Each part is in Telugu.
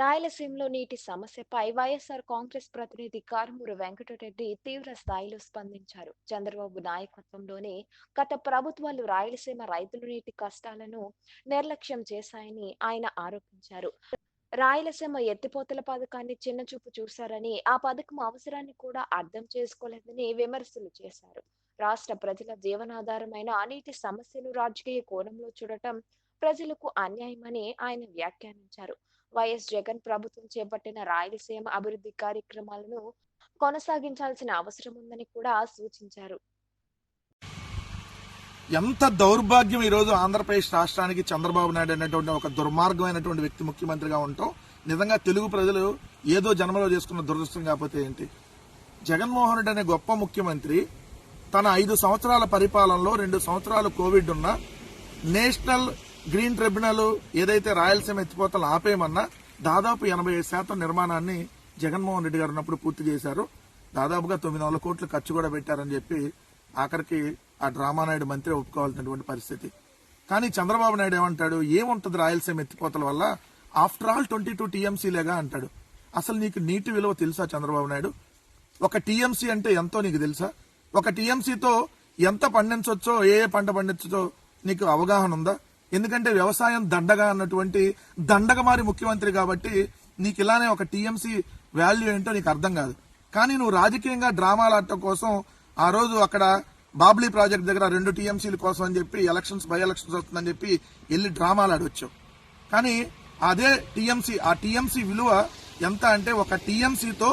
రాయలసీమలో నీటి సమస్యపై వైఎస్ఆర్ కాంగ్రెస్ ప్రతినిధి కారుమూరి వెంకటరెడ్డి తీవ్ర స్థాయిలో స్పందించారు. చంద్రబాబు నాయకత్వంలోనే గత ప్రభుత్వాలు రాయలసీమ రైతుల నీటి కష్టాలను నిర్లక్ష్యం చేశాయని ఆయన ఆరోపించారు. రాయలసీమ ఎత్తిపోతల పథకాన్ని చిన్నచూపు చూశారని, ఆ పథకం అవసరాన్ని కూడా అర్థం చేసుకోలేదని విమర్శలు చేశారు. రాష్ట్ర ప్రజల జీవనాధారమైన నీటి సమస్యను రాజకీయ కోణంలో చూడటం ప్రజలకు అన్యాయమని ఆయన వ్యాఖ్యానించారు. వైఎస్ జగన్ ప్రభుత్వం చేపట్టిన రాయలసీమ అభివృద్ధి కార్యక్రమాలను కొనసాగించాల్సిన అవసరం ఉందని కూడా సూచించారు. ఎంత దౌర్భాగ్యం ఈరోజు ఆంధ్రప్రదేశ్ రాష్ట్రానికి చంద్రబాబు నాయుడు అనేటువంటి ఒక దుర్మార్గమైనటువంటి వ్యక్తి ముఖ్యమంత్రిగా ఉంటాం. నిజంగా తెలుగు ప్రజలు ఏదో జన్మలో చేసుకున్న దురదృష్టం కాకపోతే ఏంటి? జగన్మోహన్ రెడ్డి అనే గొప్ప ముఖ్యమంత్రి తన 5 సంవత్సరాల పరిపాలనలో 2 సంవత్సరాలు కోవిడ్ ఉన్న నేషనల్ గ్రీన్ ట్రిబ్యునల్ ఏదైతే రాయలసీమ ఎత్తిపోతలు ఆపేయమన్నా దాదాపు 85% నిర్మాణాన్ని జగన్మోహన్ రెడ్డి గారు ఉన్నప్పుడు పూర్తి చేశారు. దాదాపుగా 900 కోట్లు ఖర్చు కూడా పెట్టారని చెప్పి ఆఖరికి ఆ డ్రామానాయుడు మంత్రి ఒప్పుకోవాల్సినటువంటి పరిస్థితి. కానీ చంద్రబాబు నాయుడు ఏమంటాడు? ఏముంటది రాయలసీమ ఎత్తిపోతల వల్ల? ఆఫ్టర్ ఆల్ 22 టీఎంసీలేగా అంటాడు. అసలు నీకు నీటి విలువ తెలుసా చంద్రబాబు నాయుడు? ఒక టీఎంసీ అంటే ఎంతో నీకు తెలుసా? ఒక టీఎంసీతో ఎంత పండించవచ్చో, ఏ పంట పండించవచ్చో నీకు అవగాహన ఉందా? ఎందుకంటే వ్యవసాయం దండగా అన్నటువంటి దండగమారి ముఖ్యమంత్రి కాబట్టి నీకు ఇలానే ఒక టీఎంసీ వాల్యూ ఏంటో నీకు అర్థం కాదు. కానీ నువ్వు రాజకీయంగా డ్రామాలు ఆడటం కోసం ఆ రోజు అక్కడ బాబ్లీ ప్రాజెక్ట్ దగ్గర 2 టీఎంసీల కోసం అని చెప్పి బై ఎలక్షన్స్ వస్తుందని చెప్పి వెళ్ళి డ్రామాలు ఆడొచ్చావు. కానీ అదే టీఎంసీ, ఆ టీఎంసీ విలువ ఎంత అంటే ఒక టీఎంసీతో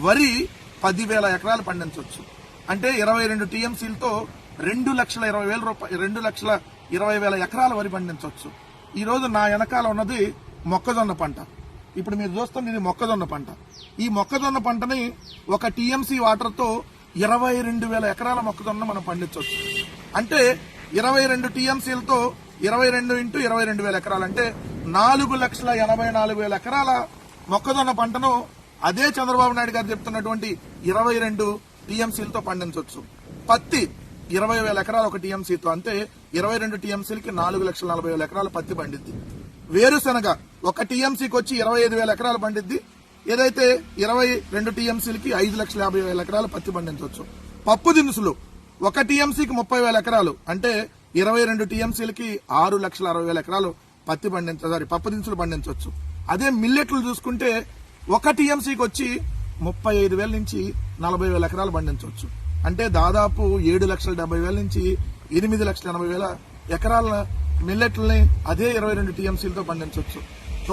వరి 10,000 ఎకరాలు పండించవచ్చు. అంటే 22 టీఎంసీలతో 2,20,000 ఎకరాల వరి పండించవచ్చు. ఈ రోజు నా వెనకాల ఉన్నది మొక్కజొన్న పంట. ఇప్పుడు మీరు చూస్తుంది ఇది మొక్కజొన్న పంట. ఈ మొక్కజొన్న పంటని ఒక టీఎంసీ వాటర్ తో 22,000 ఎకరాల మొక్కజొన్న మనం పండించవచ్చు. అంటే 22 టీఎంసీలతో 22 × 22,000 ఎకరాలు అంటే 4,84,000 ఎకరాల మొక్కజొన్న పంటను అదే చంద్రబాబు నాయుడు గారు చెప్తున్నటువంటి 22 టీఎంసీలతో పండించవచ్చు. పత్తి 20,000 ఎకరాలు ఒక టీఎంసీతో, అంటే 22 టీఎంసీలకి 4,40,000 ఎకరాలు పత్తి పండిద్ది. వేరుశనగ ఒక టీఎంసీకి వచ్చి 25,000 ఎకరాలు పండిద్ది. ఏదైతే 22 టీఎంసీలకి 5,50,000 ఎకరాలు పత్తి పండించవచ్చు. పప్పు దినుసులు ఒక టీఎంసీకి 30,000 ఎకరాలు, అంటే 22 టీఎంసీలకి 6,60,000 ఎకరాలు పప్పు దినుసులు పండించవచ్చు. అదే మిల్లెట్లు చూసుకుంటే ఒక టీఎంసీకి వచ్చి 35,000 నుంచి 40,000 ఎకరాలు పండించవచ్చు. అంటే దాదాపు 7,70,000 నుంచి 8,80,000 ఎకరాల మిల్లెట్లని అదే 22 టీఎంసీలతో పండించవచ్చు.